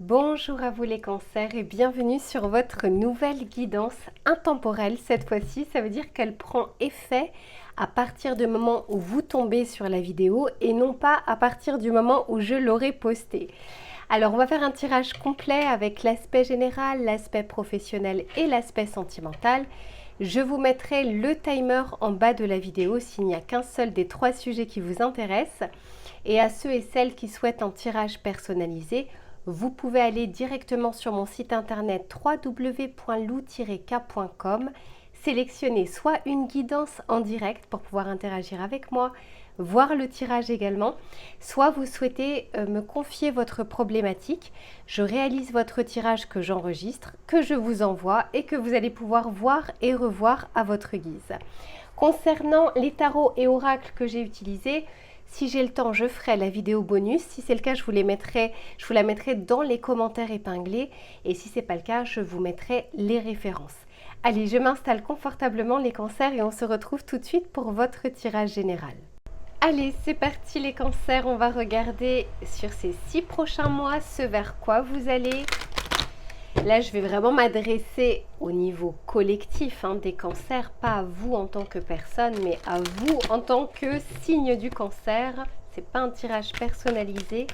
Bonjour à vous les cancers et bienvenue sur votre nouvelle guidance intemporelle. Cette fois-ci, ça veut dire qu'elle prend effet à partir du moment où vous tombez sur la vidéo et non pas à partir du moment où je l'aurai postée. Alors on va faire un tirage complet avec l'aspect général, l'aspect professionnel et l'aspect sentimental. Je vous mettrai le timer en bas de la vidéo s'il n'y a qu'un seul des 3 sujets qui vous intéressent. Et à ceux et celles qui souhaitent un tirage personnalisé, vous pouvez aller directement sur mon site internet www.lou-k.com, sélectionner soit une guidance en direct pour pouvoir interagir avec moi, voir le tirage également, soit vous souhaitez me confier votre problématique. Je réalise votre tirage que j'enregistre, que je vous envoie et que vous allez pouvoir voir et revoir à votre guise. Concernant les tarots et oracles que j'ai utilisés, si j'ai le temps, je ferai la vidéo bonus. Si c'est le cas, je vous la mettrai dans les commentaires épinglés. Et si ce n'est pas le cas, je vous mettrai les références. Allez, je m'installe confortablement les cancers et on se retrouve tout de suite pour votre tirage général. Allez, c'est parti les cancers. On va regarder sur ces 6 prochains mois ce vers quoi vous allez. Là, je vais vraiment m'adresser au niveau collectif des cancers, pas à vous en tant que personne, mais à vous en tant que signe du cancer. C'est pas un tirage personnalisé.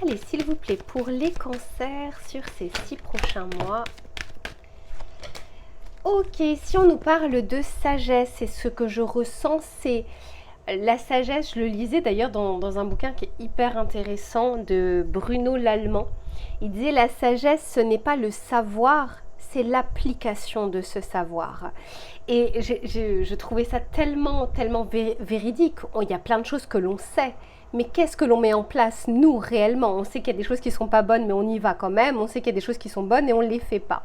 Allez, s'il vous plaît, pour les cancers sur ces 6 prochains mois. Ok, si on nous parle de sagesse, et ce que je ressens, c'est la sagesse. Je le lisais d'ailleurs dans un bouquin qui est hyper intéressant de Bruno Lallemand. Il disait la sagesse, ce n'est pas le savoir, c'est l'application de ce savoir. Et je trouvais ça tellement véridique. Il y a plein de choses que l'on sait, mais qu'est-ce que l'on met en place, nous, réellement? On sait qu'il y a des choses qui ne sont pas bonnes, mais on y va quand même. On sait qu'il y a des choses qui sont bonnes et on ne les fait pas.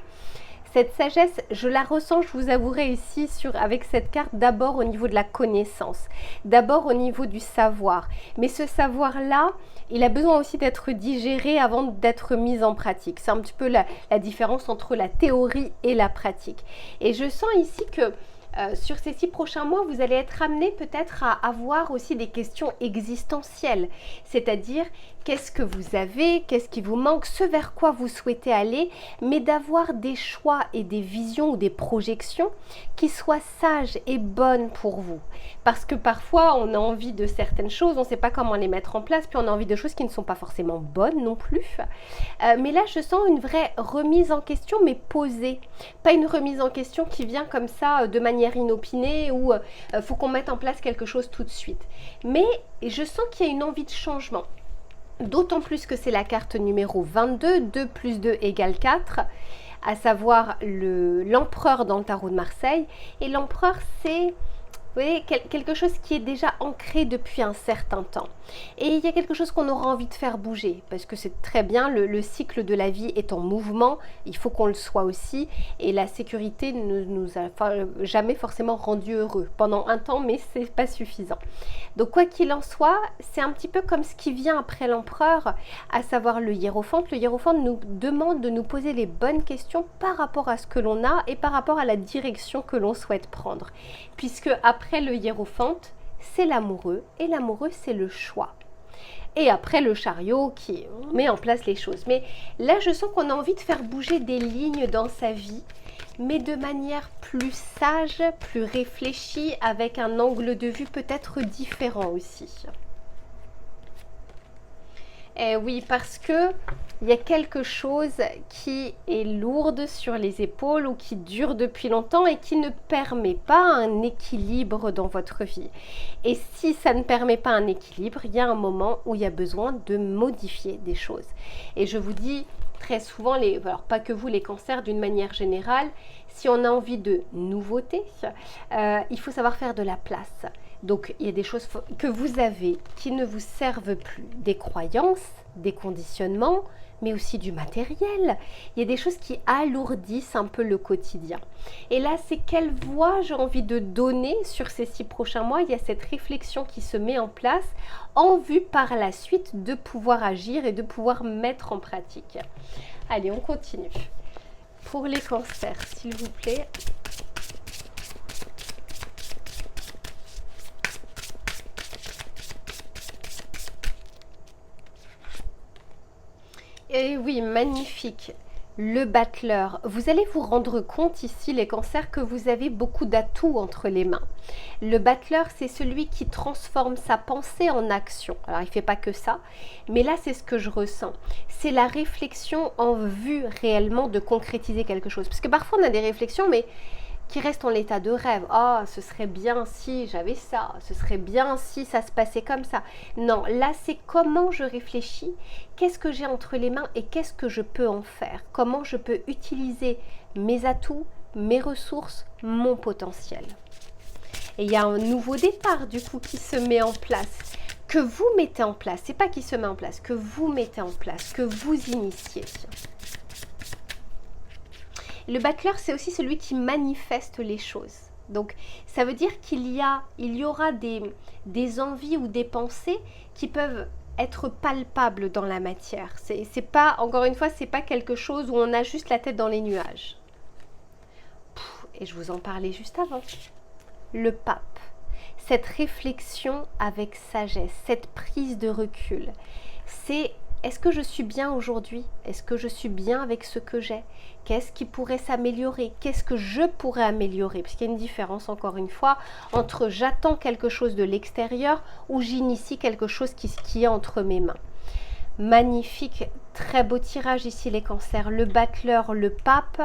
Cette sagesse, je la ressens, je vous avouerai ici avec cette carte, d'abord au niveau de la connaissance, d'abord au niveau du savoir. Mais ce savoir-là, il a besoin aussi d'être digéré avant d'être mis en pratique. C'est un petit peu la différence entre la théorie et la pratique. Et je sens ici que sur ces 6 prochains mois, vous allez être amené peut-être à avoir aussi des questions existentielles, c'est-à-dire qu'est-ce que vous avez, qu'est-ce qui vous manque, ce vers quoi vous souhaitez aller, mais d'avoir des choix et des visions ou des projections qui soient sages et bonnes pour vous. Parce que parfois, on a envie de certaines choses, on ne sait pas comment les mettre en place, puis on a envie de choses qui ne sont pas forcément bonnes non plus. Mais là, je sens une vraie remise en question, mais posée. Pas une remise en question qui vient comme ça de manière inopinée ou faut qu'on mette en place quelque chose tout de suite. Mais je sens qu'il y a une envie de changement. D'autant plus que c'est la carte numéro 22, 2 plus 2 égale 4, à savoir l'empereur dans le tarot de Marseille. Et l'empereur, c'est, vous voyez, quelque chose qui est déjà ancré depuis un certain temps. Et il y a quelque chose qu'on aura envie de faire bouger, parce que c'est très bien, le cycle de la vie est en mouvement, il faut qu'on le soit aussi, et la sécurité ne nous a jamais forcément rendu heureux pendant un temps, mais c'est pas suffisant. Donc quoi qu'il en soit, c'est un petit peu comme ce qui vient après l'empereur, à savoir le hiérophante. Le hiérophante nous demande de nous poser les bonnes questions par rapport à ce que l'on a et par rapport à la direction que l'on souhaite prendre. Puisque après le hiérophante, c'est l'amoureux, et l'amoureux, c'est le choix. Et après le chariot qui met en place les choses. Mais là, je sens qu'on a envie de faire bouger des lignes dans sa vie, mais de manière plus sage, plus réfléchie, avec un angle de vue peut-être différent aussi. Eh oui, parce que il y a quelque chose qui est lourde sur les épaules ou qui dure depuis longtemps et qui ne permet pas un équilibre dans votre vie. Et si ça ne permet pas un équilibre, il y a un moment où il y a besoin de modifier des choses. Et je vous dis très souvent, alors pas que vous les cancers, d'une manière générale, si on a envie de nouveautés, il faut savoir faire de la place. Donc, il y a des choses que vous avez qui ne vous servent plus, des croyances, des conditionnements, mais aussi du matériel. Il y a des choses qui alourdissent un peu le quotidien. Et là, c'est quelle voie j'ai envie de donner sur ces 6 prochains mois. Il y a cette réflexion qui se met en place en vue par la suite de pouvoir agir et de pouvoir mettre en pratique. Allez, on continue. Pour les cancers, s'il vous plaît. Et oui, magnifique. Le battleur. Vous allez vous rendre compte ici, les cancers, que vous avez beaucoup d'atouts entre les mains. Le battleur, c'est celui qui transforme sa pensée en action. Alors, il ne fait pas que ça, mais là, c'est ce que je ressens. C'est la réflexion en vue réellement de concrétiser quelque chose. Parce que parfois, on a des réflexions, mais qui restent en l'état de rêve. Oh, ce serait bien si j'avais ça, ce serait bien si ça se passait comme ça. Non, là c'est comment je réfléchis, qu'est-ce que j'ai entre les mains et qu'est-ce que je peux en faire, comment je peux utiliser mes atouts, mes ressources, mon potentiel. Et il y a un nouveau départ du coup qui se met en place, que vous mettez en place, c'est pas qui se met en place, que vous mettez en place, que vous initiez. Le battleur, c'est aussi celui qui manifeste les choses. Donc, ça veut dire qu'il y aura des envies ou des pensées qui peuvent être palpables dans la matière. C'est pas, encore une fois, c'est pas quelque chose où on a juste la tête dans les nuages. Et je vous en parlais juste avant. Le pape. Cette réflexion avec sagesse, cette prise de recul. C'est est-ce que je suis bien aujourd'hui? Est-ce que je suis bien avec ce que j'ai? Qu'est-ce qui pourrait s'améliorer? Qu'est-ce que je pourrais améliorer? Parce qu'il y a une différence, encore une fois, entre j'attends quelque chose de l'extérieur ou j'initie quelque chose qui est entre mes mains. Magnifique, très beau tirage ici les cancers. Le battleur, le pape,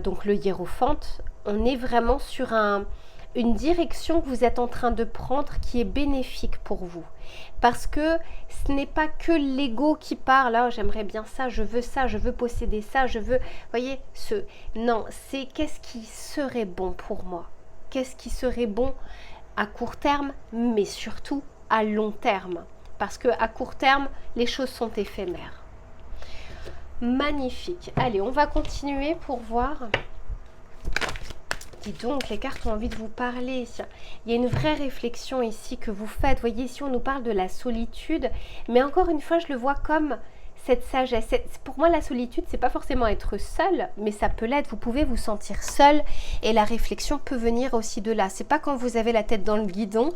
donc le hiérophante. On est vraiment sur une direction que vous êtes en train de prendre qui est bénéfique pour vous. Parce que ce n'est pas que l'ego qui parle, oh, j'aimerais bien ça, je veux posséder ça, je veux... Voyez, non, c'est qu'est-ce qui serait bon pour moi? Qu'est-ce qui serait bon à court terme, mais surtout à long terme? Parce qu'à court terme, les choses sont éphémères. Magnifique. Allez, on va continuer pour voir... Dis donc, les cartes ont envie de vous parler. Il y a une vraie réflexion ici que vous faites. Vous voyez, ici, on nous parle de la solitude. Mais encore une fois, je le vois comme cette sagesse. Pour moi, la solitude, c'est pas forcément être seul, mais ça peut l'être. Vous pouvez vous sentir seul et la réflexion peut venir aussi de là. C'est pas quand vous avez la tête dans le guidon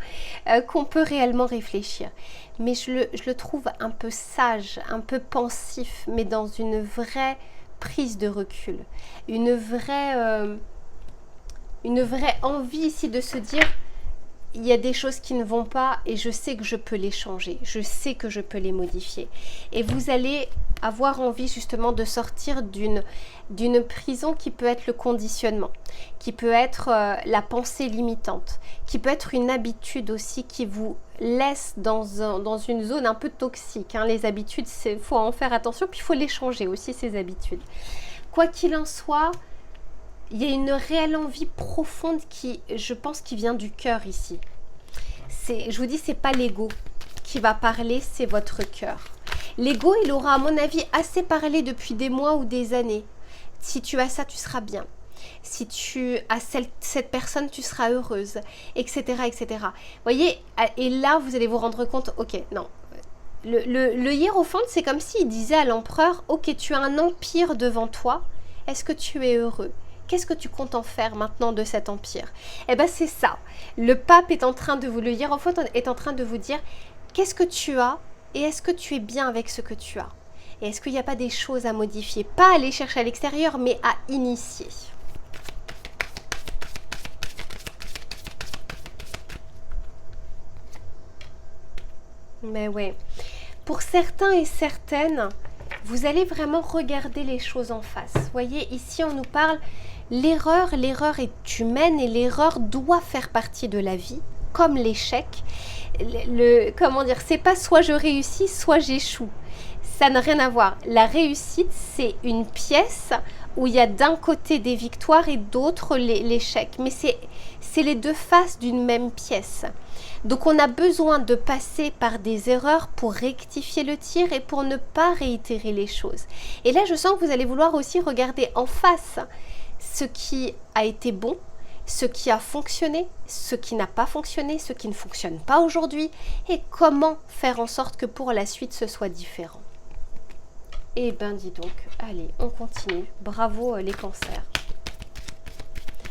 qu'on peut réellement réfléchir. Mais je le trouve un peu sage, un peu pensif, mais dans une vraie prise de recul. Une vraie envie ici de se dire il y a des choses qui ne vont pas et je sais que je peux les changer, je sais que je peux les modifier. Et vous allez avoir envie justement de sortir d'une prison qui peut être le conditionnement, qui peut être la pensée limitante, qui peut être une habitude aussi qui vous laisse dans une zone un peu toxique. Hein. Les habitudes, il faut en faire attention, puis il faut les changer aussi, ces habitudes. Quoi qu'il en soit, il y a une réelle envie profonde qui, je pense, qui vient du cœur ici. Je vous dis, c'est pas l'ego qui va parler, c'est votre cœur. L'ego, il aura, à mon avis, assez parlé depuis des mois ou des années. Si tu as ça, tu seras bien. Si tu as cette personne, tu seras heureuse, etc., etc. Vous voyez, et là, vous allez vous rendre compte, ok, non. Le hiérophante, c'est comme s'il disait à l'empereur, ok, tu as un empire devant toi, est-ce que tu es heureux? Qu'est-ce que tu comptes en faire maintenant de cet empire? Eh bien, c'est ça. Le pape est en train de vous, le hiérophante est en train de vous dire, qu'est-ce que tu as et est-ce que tu es bien avec ce que tu as? Et est-ce qu'il n'y a pas des choses à modifier? Pas aller chercher à l'extérieur, mais à initier. Mais oui. Pour certains et certaines, vous allez vraiment regarder les choses en face. Vous voyez, ici, on nous parle... L'erreur est humaine et l'erreur doit faire partie de la vie, comme l'échec. Comment dire, c'est pas soit je réussis, soit j'échoue. Ça n'a rien à voir. La réussite, c'est une pièce où il y a d'un côté des victoires et d'autre l'échec. Mais c'est les deux faces d'une même pièce. Donc on a besoin de passer par des erreurs pour rectifier le tir et pour ne pas réitérer les choses. Et là, je sens que vous allez vouloir aussi regarder en face ce qui a été bon, ce qui a fonctionné, ce qui n'a pas fonctionné, ce qui ne fonctionne pas aujourd'hui et comment faire en sorte que pour la suite ce soit différent. Eh ben dis donc, allez, on continue. Bravo les cancers.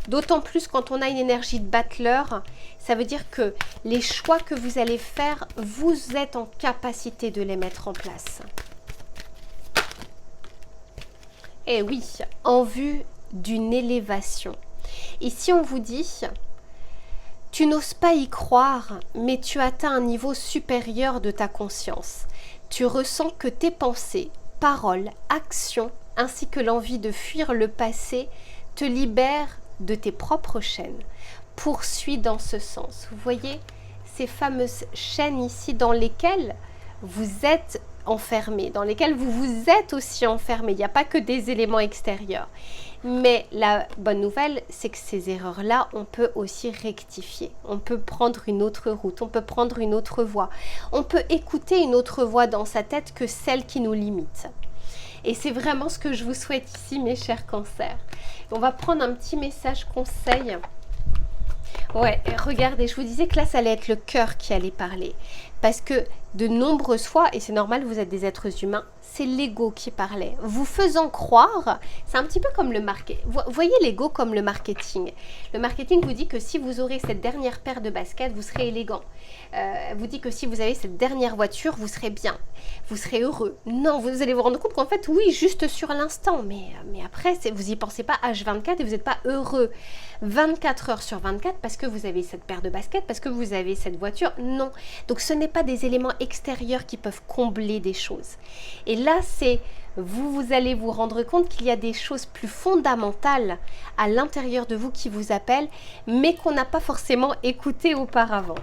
D'autant plus quand on a une énergie de battleur, ça veut dire que les choix que vous allez faire, vous êtes en capacité de les mettre en place. Eh oui, en vue d'une élévation. Ici, on vous dit, tu n'oses pas y croire, mais tu atteins un niveau supérieur de ta conscience. Tu ressens que tes pensées, paroles, actions, ainsi que l'envie de fuir le passé, te libèrent de tes propres chaînes. Poursuis dans ce sens. Vous voyez ces fameuses chaînes ici dans lesquelles vous êtes enfermé, dans lesquelles vous vous êtes aussi enfermé. Il n'y a pas que des éléments extérieurs. Mais la bonne nouvelle, c'est que ces erreurs-là, on peut aussi rectifier. On peut prendre une autre route, on peut prendre une autre voie. On peut écouter une autre voix dans sa tête que celle qui nous limite. Et c'est vraiment ce que je vous souhaite ici, mes chers cancers. On va prendre un petit message conseil. Ouais, regardez, je vous disais que là, ça allait être le cœur qui allait parler. Parce que de nombreuses fois, et c'est normal, vous êtes des êtres humains, c'est l'ego qui parlait. Vous faisant croire, c'est un petit peu comme le marketing. Vous voyez l'ego comme le marketing. Le marketing vous dit que si vous aurez cette dernière paire de baskets, vous serez élégant. Vous dit que si vous avez cette dernière voiture, vous serez bien. Vous serez heureux. Non, vous allez vous rendre compte qu'en fait, oui, juste sur l'instant. Mais après, vous n'y pensez pas H24 et vous n'êtes pas heureux 24 heures sur 24 parce que vous avez cette paire de baskets, parce que vous avez cette voiture. Non. Donc, ce n'est pas des éléments extérieurs qui peuvent combler des choses. Et là, c'est vous allez vous rendre compte qu'il y a des choses plus fondamentales à l'intérieur de vous qui vous appellent, mais qu'on n'a pas forcément écouté auparavant.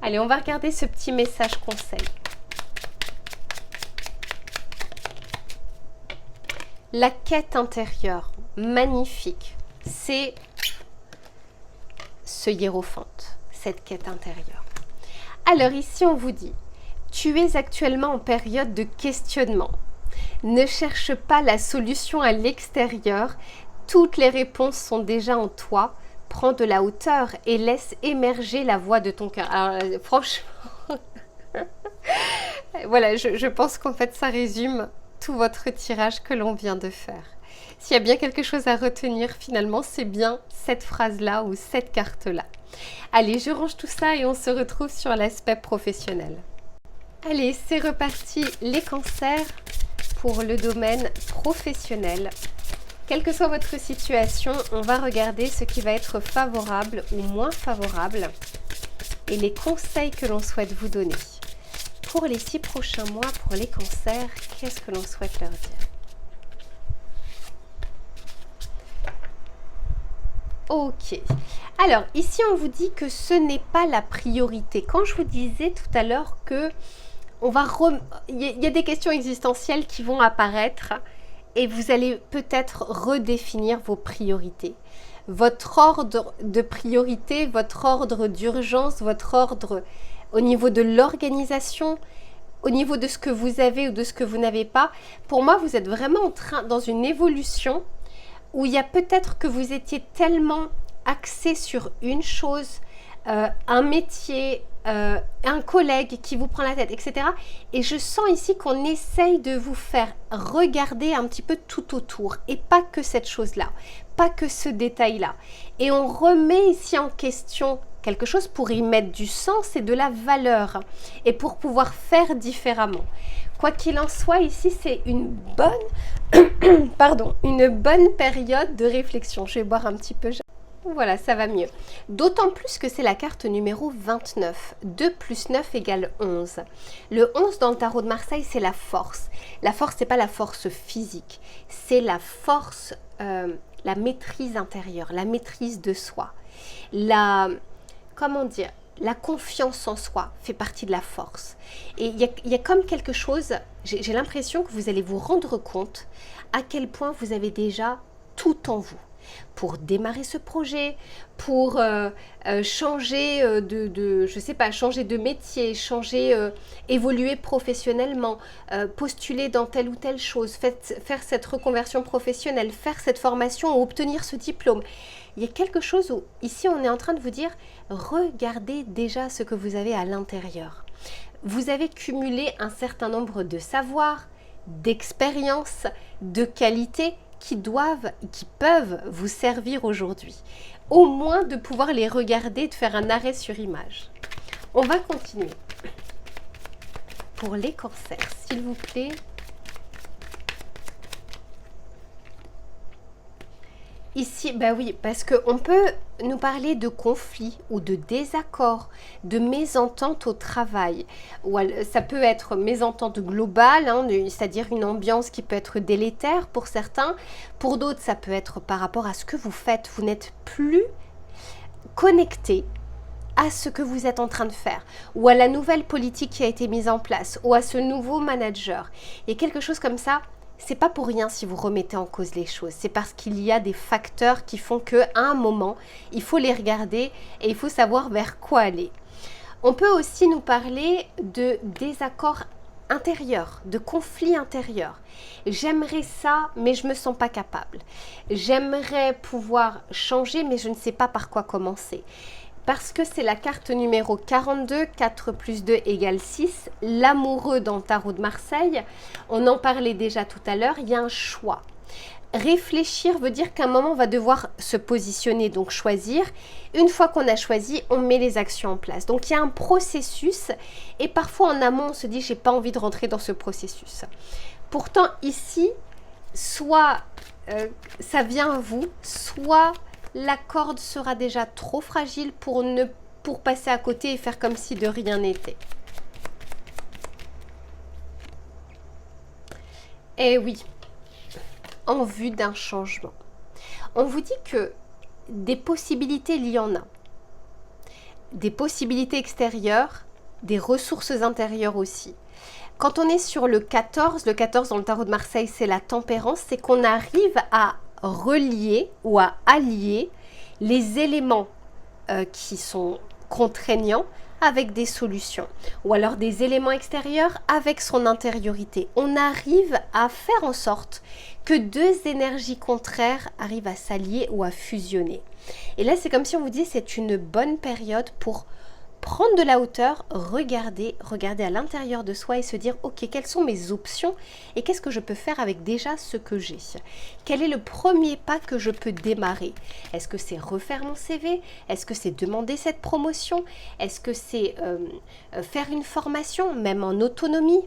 Allez, on va regarder ce petit message conseil. La quête intérieure, magnifique, c'est ce hiérophante, cette quête intérieure. Alors ici, on vous dit, tu es actuellement en période de questionnement. Ne cherche pas la solution à l'extérieur, toutes les réponses sont déjà en toi. Prends de la hauteur et laisse émerger la voix de ton cœur. Alors, franchement, voilà, je pense qu'en fait, ça résume tout votre tirage que l'on vient de faire. S'il y a bien quelque chose à retenir, finalement, c'est bien cette phrase-là ou cette carte-là. Allez, je range tout ça et on se retrouve sur l'aspect professionnel. Allez, c'est reparti, les cancers pour le domaine professionnel. Quelle que soit votre situation, on va regarder ce qui va être favorable ou moins favorable et les conseils que l'on souhaite vous donner. Pour les 6 prochains mois, pour les cancers, qu'est-ce que l'on souhaite leur dire? Ok. Alors, ici, on vous dit que ce n'est pas la priorité. Quand je vous disais tout à l'heure que il y a des questions existentielles qui vont apparaître et vous allez peut-être redéfinir vos priorités. Votre ordre de priorité, votre ordre d'urgence, votre ordre au niveau de l'organisation, au niveau de ce que vous avez ou de ce que vous n'avez pas. Pour moi, vous êtes vraiment dans une évolution où il y a peut-être que vous étiez tellement axé sur une chose, un métier, un collègue qui vous prend la tête, etc. Et je sens ici qu'on essaye de vous faire regarder un petit peu tout autour et pas que cette chose-là, pas que ce détail-là. Et on remet ici en question quelque chose pour y mettre du sens et de la valeur et pour pouvoir faire différemment. Quoi qu'il en soit, ici, c'est une bonne, une bonne période de réflexion. Je vais boire un petit peu. Voilà, ça va mieux. D'autant plus que c'est la carte numéro 29. 2 plus 9 égale 11. Le 11 dans le tarot de Marseille, c'est la force. La force, c'est pas la force physique. C'est la force, la maîtrise intérieure, la maîtrise de soi. Comment dire, la confiance en soi fait partie de la force. Et il y a comme quelque chose, j'ai l'impression que vous allez vous rendre compte à quel point vous avez déjà tout en vous pour démarrer ce projet, pour changer je sais pas, changer de métier, évoluer professionnellement, postuler dans telle ou telle chose, faire cette reconversion professionnelle, faire cette formation ou obtenir ce diplôme. Il y a quelque chose où, ici, on est en train de vous dire, regardez déjà ce que vous avez à l'intérieur. Vous avez cumulé un certain nombre de savoirs, d'expériences, de qualités qui peuvent vous servir aujourd'hui. Au moins de pouvoir les regarder, de faire un arrêt sur image. On va continuer. Pour les cancers, s'il vous plaît. Ici, bah oui, parce qu'on peut nous parler de conflits ou de désaccords, de mésentente au travail. Ça peut être mésentente globale, hein, c'est-à-dire une ambiance qui peut être délétère pour certains. Pour d'autres, ça peut être par rapport à ce que vous faites. Vous n'êtes plus connecté à ce que vous êtes en train de faire, ou à la nouvelle politique qui a été mise en place, ou à ce nouveau manager. Et quelque chose comme ça, c'est pas pour rien si vous remettez en cause les choses. C'est parce qu'il y a des facteurs qui font qu'à un moment, il faut les regarder et il faut savoir vers quoi aller. On peut aussi nous parler de désaccords intérieurs, de conflits intérieurs. J'aimerais ça, mais je me sens pas capable. J'aimerais pouvoir changer, mais je ne sais pas par quoi commencer. Parce que c'est la carte numéro 42, 4 plus 2 égale 6, l'amoureux dans le tarot de Marseille. On en parlait déjà tout à l'heure, il y a un choix. Réfléchir veut dire qu'à un moment, on va devoir se positionner, donc choisir. Une fois qu'on a choisi, on met les actions en place. Donc, il y a un processus et parfois en amont, on se dit, j'ai pas envie de rentrer dans ce processus. Pourtant, ici, soit ça vient à vous, soit la corde sera déjà trop fragile pour passer à côté et faire comme si de rien n'était. Eh oui, en vue d'un changement. On vous dit que des possibilités, il y en a. Des possibilités extérieures, des ressources intérieures aussi. Quand on est sur le 14 dans le tarot de Marseille, c'est la tempérance, c'est qu'on arrive à relier ou à allier les éléments qui sont contraignants avec des solutions, ou alors des éléments extérieurs avec son intériorité. On arrive à faire en sorte que deux énergies contraires arrivent à s'allier ou à fusionner. Et là, c'est comme si on vous dit c'est une bonne période pour prendre de la hauteur, regarder à l'intérieur de soi et se dire ok, quelles sont mes options et qu'est-ce que je peux faire avec déjà ce que j'ai? Quel est le premier pas que je peux démarrer? Est-ce que c'est refaire mon CV? Est-ce que c'est demander cette promotion? Est-ce que c'est faire une formation, même en autonomie?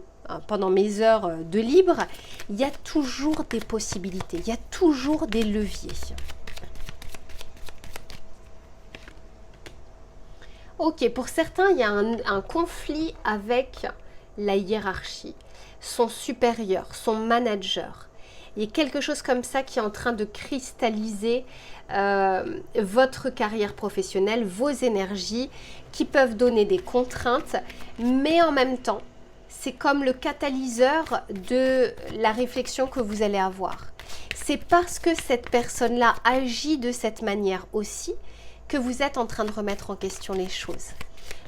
Pendant mes heures de libre, il y a toujours des possibilités, il y a toujours des leviers. Ok, pour certains, il y a un conflit avec la hiérarchie, son supérieur, son manager. Il y a quelque chose comme ça qui est en train de cristalliser votre carrière professionnelle, vos énergies, qui peuvent donner des contraintes, mais en même temps, c'est comme le catalyseur de la réflexion que vous allez avoir. C'est parce que cette personne-là agit de cette manière aussi que vous êtes en train de remettre en question les choses.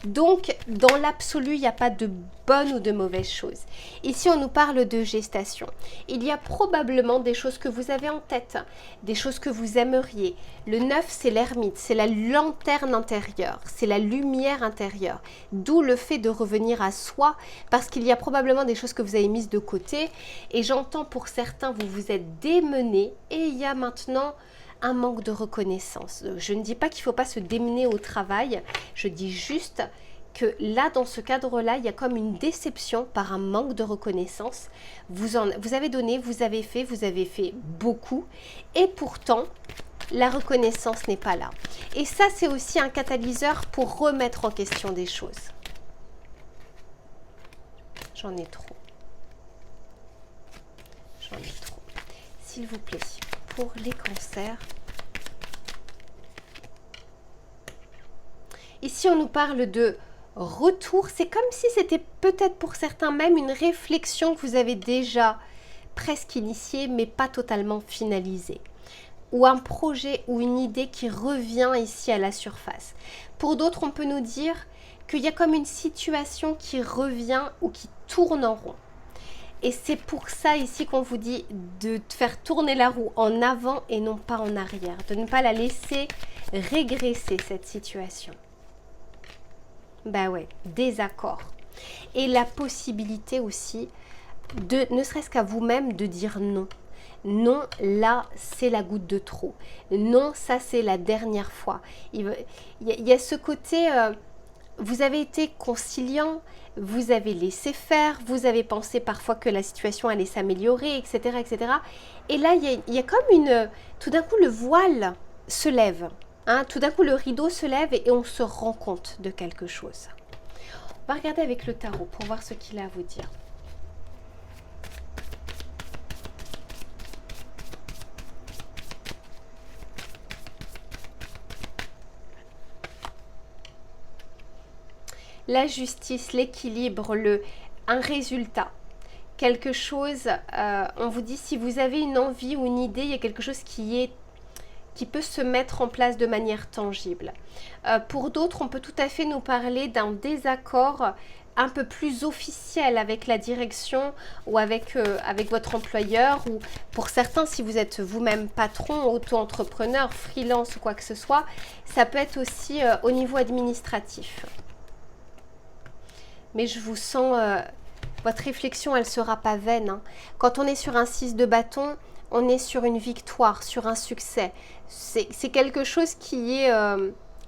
Donc, dans l'absolu, il n'y a pas de bonne ou de mauvaise chose. Ici, on nous parle de gestation. Il y a probablement des choses que vous avez en tête, des choses que vous aimeriez. Le 9, c'est l'ermite, c'est la lanterne intérieure, c'est la lumière intérieure. D'où le fait de revenir à soi, parce qu'il y a probablement des choses que vous avez mises de côté. Et j'entends pour certains, vous vous êtes démenés et il y a maintenant un manque de reconnaissance. Je ne dis pas qu'il ne faut pas se démener au travail, je dis juste que là, dans ce cadre-là, il y a comme une déception par un manque de reconnaissance. Vous avez donné, vous avez fait beaucoup, et pourtant, la reconnaissance n'est pas là. Et ça, c'est aussi un catalyseur pour remettre en question des choses. J'en ai trop. J'en ai trop. S'il vous plaît. Pour les cancers. Ici, on nous parle de retour. C'est comme si c'était peut-être pour certains même une réflexion que vous avez déjà presque initiée, mais pas totalement finalisée. Ou un projet ou une idée qui revient ici à la surface. Pour d'autres, on peut nous dire qu'il y a comme une situation qui revient ou qui tourne en rond. Et c'est pour ça ici qu'on vous dit de faire tourner la roue en avant et non pas en arrière. De ne pas la laisser régresser, cette situation. Bah ouais, désaccord. Et la possibilité aussi, ne serait-ce qu'à vous-même, de dire non. Non, là, c'est la goutte de trop. Non, ça, c'est la dernière fois. Il y a ce côté... vous avez été conciliant, vous avez laissé faire, vous avez pensé parfois que la situation allait s'améliorer, etc., etc. Et là, il y a comme tout d'un coup, le voile se lève. Hein, tout d'un coup, le rideau se lève et on se rend compte de quelque chose. On va regarder avec le tarot pour voir ce qu'il a à vous dire. La justice, l'équilibre, un résultat. Quelque chose, on vous dit, si vous avez une envie ou une idée, il y a quelque chose qui peut se mettre en place de manière tangible. Pour d'autres, on peut tout à fait nous parler d'un désaccord un peu plus officiel avec la direction ou avec votre employeur, ou pour certains, si vous êtes vous-même patron, auto-entrepreneur, freelance ou quoi que ce soit, ça peut être aussi au niveau administratif. Mais je vous sens, votre réflexion, elle ne sera pas vaine. Hein. Quand on est sur un 6 de bâton, on est sur une victoire, sur un succès. C'est quelque chose qui est...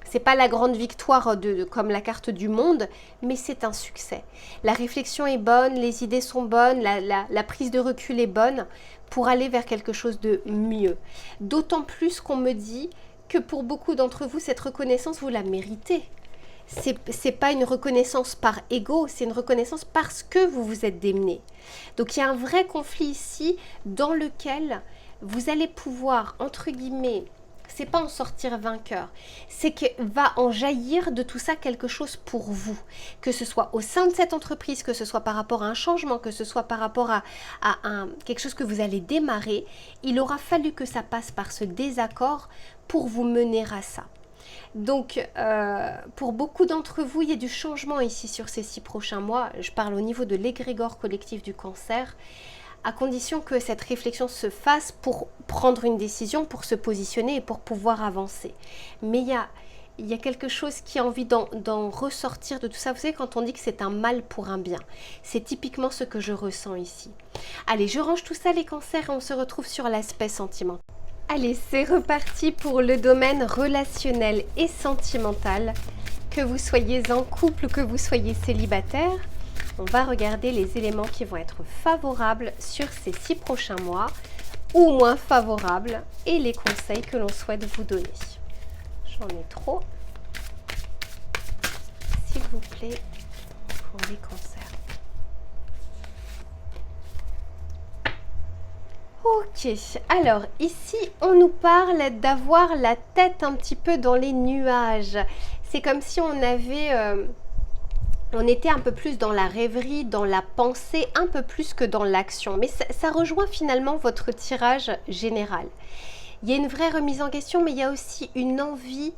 c'est pas la grande victoire comme la carte du monde, mais c'est un succès. La réflexion est bonne, les idées sont bonnes, la prise de recul est bonne pour aller vers quelque chose de mieux. D'autant plus qu'on me dit que pour beaucoup d'entre vous, cette reconnaissance, vous la méritez. C'est pas une reconnaissance par ego, c'est une reconnaissance parce que vous vous êtes démené. Donc il y a un vrai conflit ici dans lequel vous allez pouvoir, entre guillemets, c'est pas en sortir vainqueur, c'est que va en jaillir de tout ça quelque chose pour vous. Que ce soit au sein de cette entreprise, que ce soit par rapport à un changement, que ce soit par rapport à quelque chose que vous allez démarrer, il aura fallu que ça passe par ce désaccord pour vous mener à ça. Donc, pour beaucoup d'entre vous, il y a du changement ici sur ces 6 prochains mois. Je parle au niveau de l'égrégore collectif du cancer, à condition que cette réflexion se fasse pour prendre une décision, pour se positionner et pour pouvoir avancer. Mais il y a quelque chose qui a envie d'en ressortir de tout ça. Vous savez, quand on dit que c'est un mal pour un bien, c'est typiquement ce que je ressens ici. Allez, je range tout ça les cancers et on se retrouve sur l'aspect sentimental. Allez, c'est reparti pour le domaine relationnel et sentimental. Que vous soyez en couple ou que vous soyez célibataire, on va regarder les éléments qui vont être favorables sur ces 6 prochains mois ou moins favorables et les conseils que l'on souhaite vous donner. J'en ai trop. S'il vous plaît, pour les cancers. Ok, alors ici on nous parle d'avoir la tête un petit peu dans les nuages. C'est comme si on était un peu plus dans la rêverie, dans la pensée, un peu plus que dans l'action. Mais ça rejoint finalement votre tirage général. Il y a une vraie remise en question, mais il y a aussi une envie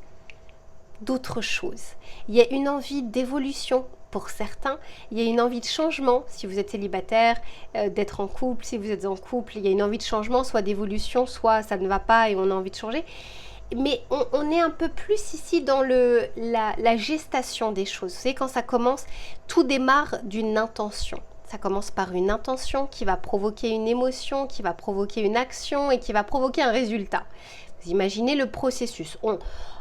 d'autre chose. Il y a une envie d'évolution. Pour certains, il y a une envie de changement, si vous êtes célibataire, d'être en couple, si vous êtes en couple, il y a une envie de changement, soit d'évolution, soit ça ne va pas et on a envie de changer. Mais on est un peu plus ici dans la gestation des choses. Vous savez, quand ça commence, tout démarre d'une intention. Ça commence par une intention qui va provoquer une émotion, qui va provoquer une action et qui va provoquer un résultat. Vous imaginez le processus.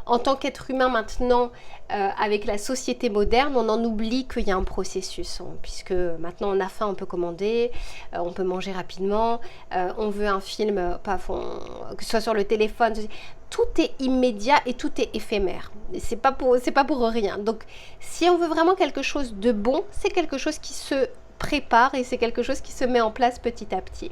En tant qu'être humain maintenant, avec la société moderne, on en oublie qu'il y a un processus. Puisque maintenant on a faim, on peut commander, on peut manger rapidement, on veut un film, que ce soit sur le téléphone. Tout est immédiat et tout est éphémère. C'est pas pour rien. Donc si on veut vraiment quelque chose de bon, c'est quelque chose qui se prépare et c'est quelque chose qui se met en place petit à petit.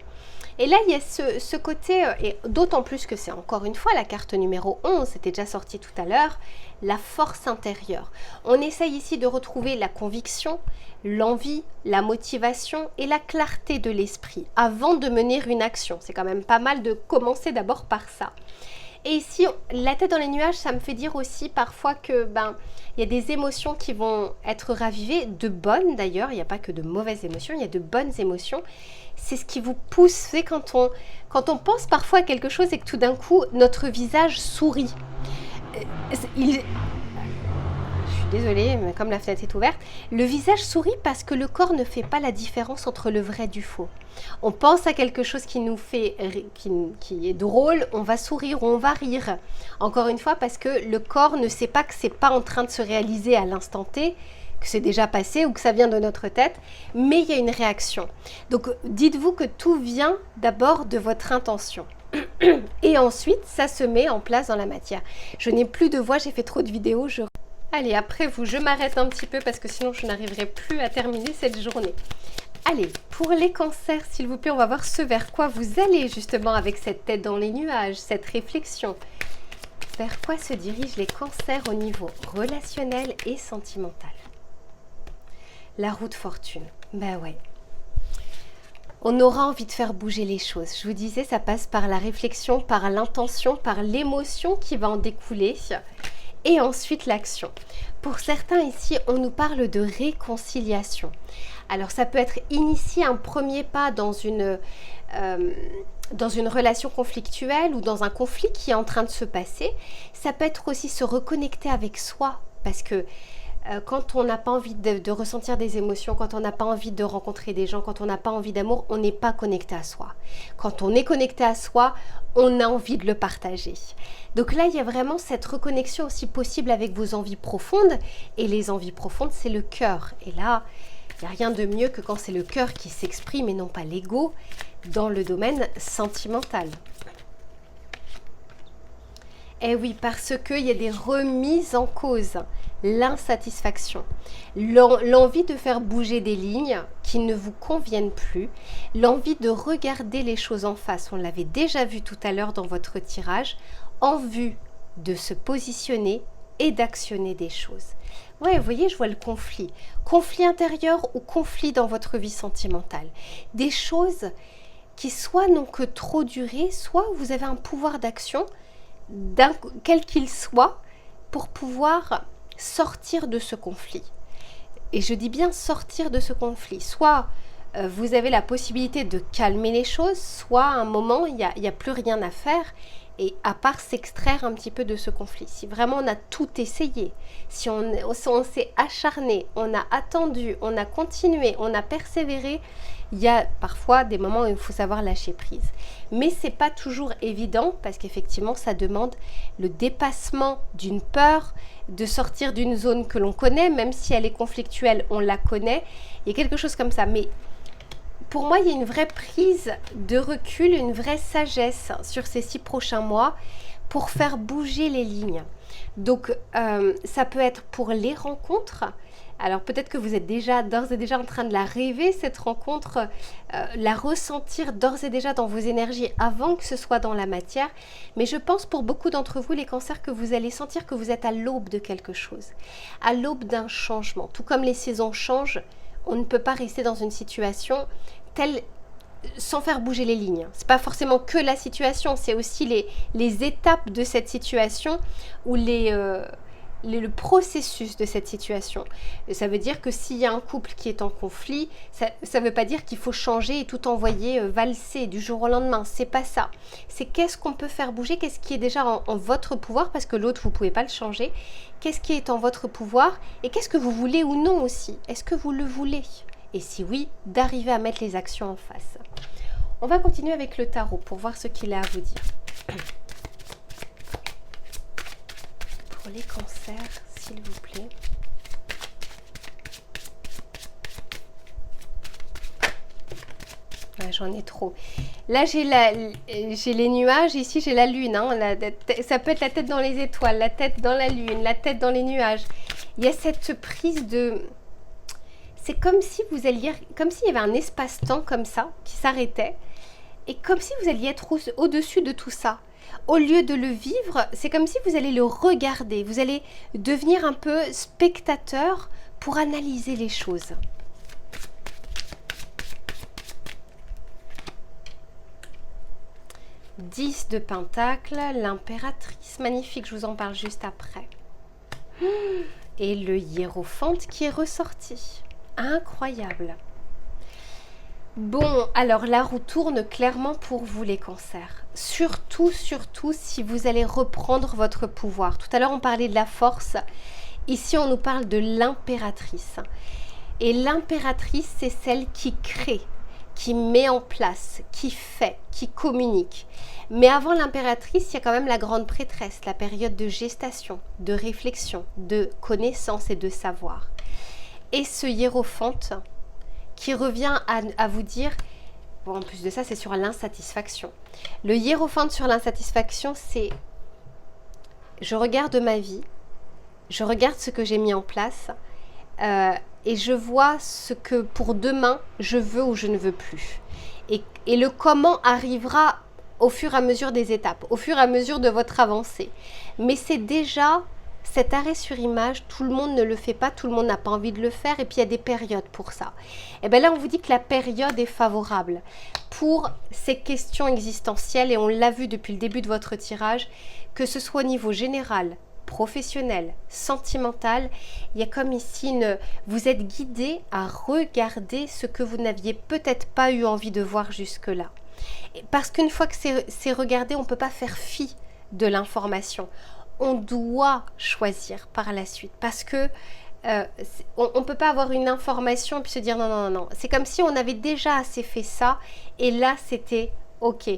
Et là, il y a ce côté, et d'autant plus que c'est encore une fois la carte numéro 11, c'était déjà sorti tout à l'heure, la force intérieure. On essaye ici de retrouver la conviction, l'envie, la motivation et la clarté de l'esprit avant de mener une action. C'est quand même pas mal de commencer d'abord par ça. Et ici, la tête dans les nuages, ça me fait dire aussi parfois que il y a des émotions qui vont être ravivées, de bonnes d'ailleurs, il n'y a pas que de mauvaises émotions, il y a de bonnes émotions. C'est ce qui vous pousse, vous savez, quand on pense parfois à quelque chose et que tout d'un coup, notre visage sourit. Je suis désolée, mais comme la fenêtre est ouverte, le visage sourit parce que le corps ne fait pas la différence entre le vrai et du faux. On pense à quelque chose qui nous fait, qui est drôle, on va sourire ou on va rire. Encore une fois, parce que le corps ne sait pas que c'est pas en train de se réaliser à l'instant T, que c'est déjà passé ou que ça vient de notre tête, mais il y a une réaction. Donc dites-vous que tout vient d'abord de votre intention. Et ensuite, ça se met en place dans la matière. Je n'ai plus de voix, j'ai fait trop de vidéos. Allez, après vous, je m'arrête un petit peu parce que sinon je n'arriverai plus à terminer cette journée. Allez, pour les cancers, s'il vous plaît, on va voir ce vers quoi vous allez justement avec cette tête dans les nuages, cette réflexion. Vers quoi se dirigent les cancers au niveau relationnel et sentimental? La roue de fortune. Ben ouais. On aura envie de faire bouger les choses. Je vous disais, ça passe par la réflexion, par l'intention, par l'émotion qui va en découler. Et ensuite l'action. Pour certains ici, on nous parle de réconciliation. Alors ça peut être initier un premier pas dans une relation conflictuelle ou dans un conflit qui est en train de se passer. Ça peut être aussi se reconnecter avec soi parce que quand on n'a pas envie de ressentir des émotions, quand on n'a pas envie de rencontrer des gens, quand on n'a pas envie d'amour, on n'est pas connecté à soi. Quand on est connecté à soi, on a envie de le partager. Donc là, il y a vraiment cette reconnexion aussi possible avec vos envies profondes. Et les envies profondes, c'est le cœur. Et là, il n'y a rien de mieux que quand c'est le cœur qui s'exprime et non pas l'ego dans le domaine sentimental. Eh oui, parce qu'il y a des remises en cause, l'insatisfaction, l'envie de faire bouger des lignes qui ne vous conviennent plus, l'envie de regarder les choses en face, on l'avait déjà vu tout à l'heure dans votre tirage, en vue de se positionner et d'actionner des choses. Ouais, vous voyez, je vois le conflit. Conflit intérieur ou conflit dans votre vie sentimentale. Des choses qui soit n'ont que trop duré, soit vous avez un pouvoir d'action, quel qu'il soit, pour pouvoir sortir de ce conflit. Et je dis bien sortir de ce conflit. Soit vous avez la possibilité de calmer les choses, soit à un moment, il n'y a plus rien à faire, et à part s'extraire un petit peu de ce conflit. Si vraiment on a tout essayé, si on s'est acharné, on a attendu, on a continué, on a persévéré, il y a parfois des moments où il faut savoir lâcher prise. Mais ce n'est pas toujours évident parce qu'effectivement, ça demande le dépassement d'une peur, de sortir d'une zone que l'on connaît, même si elle est conflictuelle, on la connaît. Il y a quelque chose comme ça. Mais pour moi, il y a une vraie prise de recul, une vraie sagesse sur ces 6 prochains mois pour faire bouger les lignes. Donc, ça peut être pour les rencontres. Alors peut-être que vous êtes d'ores et déjà en train de la rêver, cette rencontre, la ressentir d'ores et déjà dans vos énergies avant que ce soit dans la matière. Mais je pense pour beaucoup d'entre vous, les cancers, que vous allez sentir que vous êtes à l'aube de quelque chose, à l'aube d'un changement. Tout comme les saisons changent, on ne peut pas rester dans une situation telle sans faire bouger les lignes. Ce n'est pas forcément que la situation, c'est aussi les étapes de cette situation ou le processus de cette situation. Et ça veut dire que s'il y a un couple qui est en conflit, ça ne veut pas dire qu'il faut changer et tout envoyer valser du jour au lendemain. C'est pas ça. C'est qu'est-ce qu'on peut faire bouger, qu'est-ce qui est déjà en votre pouvoir, parce que l'autre, vous ne pouvez pas le changer. Qu'est-ce qui est en votre pouvoir et qu'est-ce que vous voulez ou non aussi. Est-ce que vous le voulez? Et si oui, d'arriver à mettre les actions en face. On va continuer avec le tarot pour voir ce qu'il a à vous dire. Pour les cancers, s'il vous plaît. Ouais, j'en ai trop. Là, j'ai les nuages. Ici, j'ai la lune. Hein. Ça peut être la tête dans les étoiles, la tête dans la lune, la tête dans les nuages. Il y a cette prise de... C'est comme si vous alliez... Comme s'il y avait un espace-temps comme ça, qui s'arrêtait. Et comme si vous alliez être au-dessus de tout ça. Au lieu de le vivre, c'est comme si vous allez le regarder. Vous allez devenir un peu spectateur pour analyser les choses. « 10 de Pentacles, l'impératrice, magnifique, je vous en parle juste après. Et le hiérophante qui est ressorti. Incroyable. Bon, alors la roue tourne clairement pour vous les cancers. Surtout si vous allez reprendre votre pouvoir. Tout à l'heure, on parlait de la force. Ici, on nous parle de l'impératrice. Et l'impératrice, c'est celle qui crée, qui met en place, qui fait, qui communique. Mais avant l'impératrice, il y a quand même la grande prêtresse, la période de gestation, de réflexion, de connaissance et de savoir. et ce hiérophante qui revient à vous dire, bon, en plus de ça, c'est sur l'insatisfaction. Le hiérophante sur l'insatisfaction, c'est je regarde ma vie, je regarde ce que j'ai mis en place et je vois ce que pour demain, je veux ou je ne veux plus. Et le comment arrivera au fur et à mesure des étapes, au fur et à mesure de votre avancée. Mais c'est déjà cet arrêt sur image, tout le monde ne le fait pas, tout le monde n'a pas envie de le faire et puis il y a des périodes pour ça. Et bien là, on vous dit que la période est favorable pour ces questions existentielles et on l'a vu depuis le début de votre tirage, que ce soit au niveau général, professionnel, sentimental, il y a comme ici, vous êtes guidé à regarder ce que vous n'aviez peut-être pas eu envie de voir jusque-là. Parce qu'une fois que c'est regardé, on ne peut pas faire fi de l'information. On doit choisir par la suite parce que on ne peut pas avoir une information et puis se dire non, non, non, non. C'est comme si on avait déjà assez fait ça et là c'était ok,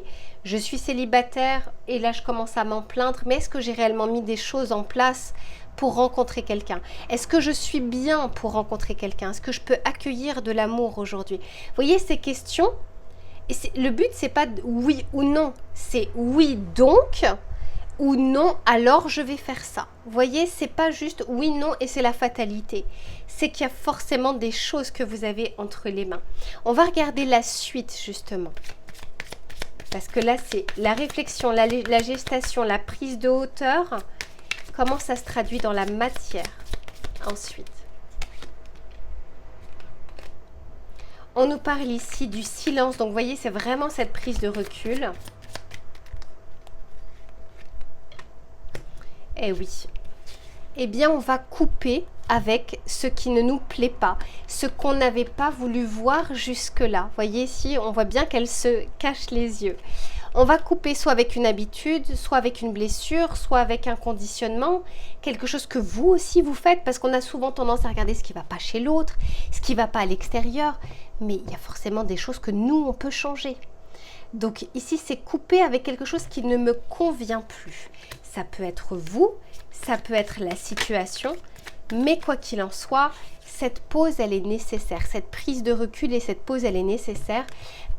je suis célibataire et là je commence à m'en plaindre, mais est-ce que j'ai réellement mis des choses en place pour rencontrer quelqu'un? Est-ce que je suis bien pour rencontrer quelqu'un? Est-ce que je peux accueillir de l'amour aujourd'hui? Vous voyez ces questions? Et le but c'est pas oui ou non, c'est oui donc ou non, alors je vais faire ça. Vous voyez, c'est pas juste oui, non et c'est la fatalité. C'est qu'il y a forcément des choses que vous avez entre les mains. On va regarder la suite justement. Parce que là, c'est la réflexion, la gestation, la prise de hauteur. Comment ça se traduit dans la matière ensuite. On nous parle ici du silence. Donc, vous voyez, c'est vraiment cette prise de recul. Eh oui. Eh bien, on va couper avec ce qui ne nous plaît pas, ce qu'on n'avait pas voulu voir jusque-là. Vous voyez ici, on voit bien qu'elle se cache les yeux. On va couper soit avec une habitude, soit avec une blessure, soit avec un conditionnement, quelque chose que vous aussi vous faites, parce qu'on a souvent tendance à regarder ce qui ne va pas chez l'autre, ce qui ne va pas à l'extérieur, mais il y a forcément des choses que nous, on peut changer. Donc ici, c'est couper avec quelque chose qui ne me convient plus. Ça peut être vous, ça peut être la situation, mais quoi qu'il en soit, cette pause, elle est nécessaire. Cette prise de recul et cette pause, elle est nécessaire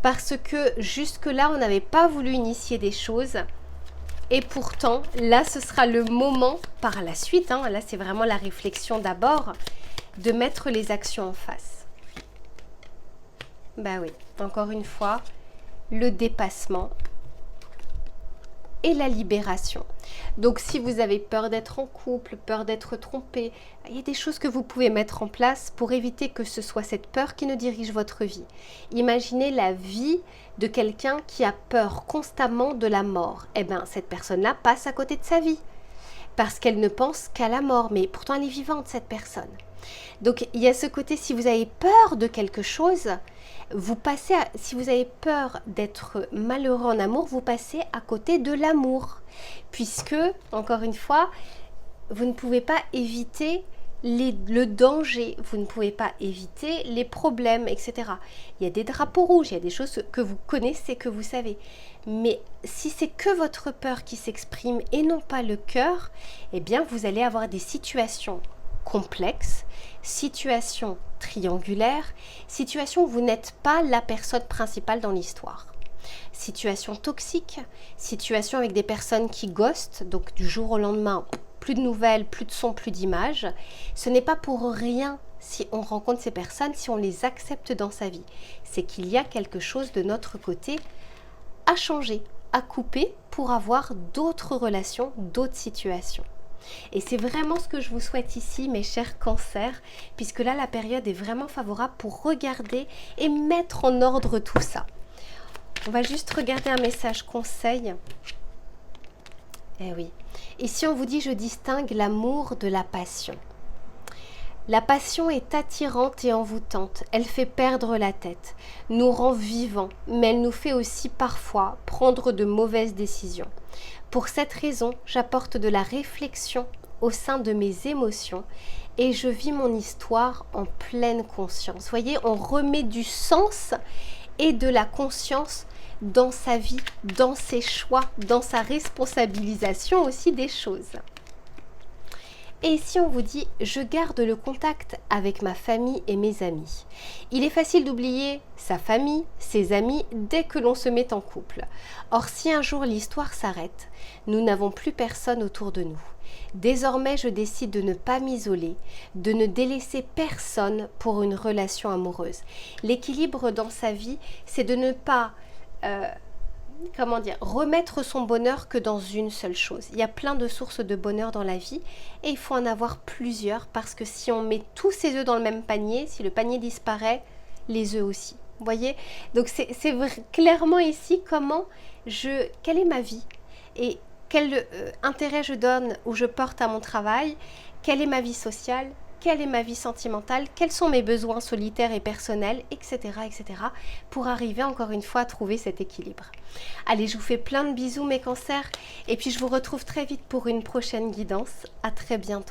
parce que jusque-là, on n'avait pas voulu initier des choses. Et pourtant, là, ce sera le moment par la suite, hein, là, c'est vraiment la réflexion d'abord, de mettre les actions en face. Bah oui, encore une fois, le dépassement et la libération. Donc si vous avez peur d'être en couple, peur d'être trompé, il y a des choses que vous pouvez mettre en place pour éviter que ce soit cette peur qui ne dirige votre vie. Imaginez la vie de quelqu'un qui a peur constamment de la mort. Eh bien, cette personne-là passe à côté de sa vie parce qu'elle ne pense qu'à la mort, mais pourtant elle est vivante, cette personne. Donc il y a ce côté, si vous avez peur de quelque chose, vous passez si vous avez peur d'être malheureux en amour, vous passez à côté de l'amour. Puisque, encore une fois, vous ne pouvez pas éviter le danger, vous ne pouvez pas éviter les problèmes, etc. Il y a des drapeaux rouges, il y a des choses que vous connaissez, que vous savez. Mais si c'est que votre peur qui s'exprime et non pas le cœur, eh bien vous allez avoir des situations complexes, situation triangulaire, situation où vous n'êtes pas la personne principale dans l'histoire. Situation toxique, situation avec des personnes qui ghostent, donc du jour au lendemain, plus de nouvelles, plus de sons, plus d'images. Ce n'est pas pour rien si on rencontre ces personnes, si on les accepte dans sa vie. C'est qu'il y a quelque chose de notre côté à changer, à couper pour avoir d'autres relations, d'autres situations. Et c'est vraiment ce que je vous souhaite ici, mes chers cancers, puisque là, la période est vraiment favorable pour regarder et mettre en ordre tout ça. On va juste regarder un message conseil. Eh oui. Ici, on vous dit, je distingue l'amour de la passion. La passion est attirante et envoûtante. Elle fait perdre la tête, nous rend vivants, mais elle nous fait aussi parfois prendre de mauvaises décisions. Pour cette raison, j'apporte de la réflexion au sein de mes émotions et je vis mon histoire en pleine conscience. Vous voyez, on remet du sens et de la conscience dans sa vie, dans ses choix, dans sa responsabilisation aussi des choses. Et ici, on vous dit, je garde le contact avec ma famille et mes amis. Il est facile d'oublier sa famille, ses amis, dès que l'on se met en couple. Or, si un jour l'histoire s'arrête, nous n'avons plus personne autour de nous. Désormais, je décide de ne pas m'isoler, de ne délaisser personne pour une relation amoureuse. L'équilibre dans sa vie, c'est de ne pas... remettre son bonheur que dans une seule chose. Il y a plein de sources de bonheur dans la vie et il faut en avoir plusieurs parce que si on met tous ses œufs dans le même panier, si le panier disparaît, les œufs aussi. Vous voyez? Donc c'est clairement ici quelle est ma vie et quel intérêt je donne ou je porte à mon travail, quelle est ma vie sociale, quelle est ma vie sentimentale, quels sont mes besoins solitaires et personnels, etc., etc., pour arriver encore une fois à trouver cet équilibre. Allez, je vous fais plein de bisous mes cancers, et puis je vous retrouve très vite pour une prochaine guidance. À très bientôt.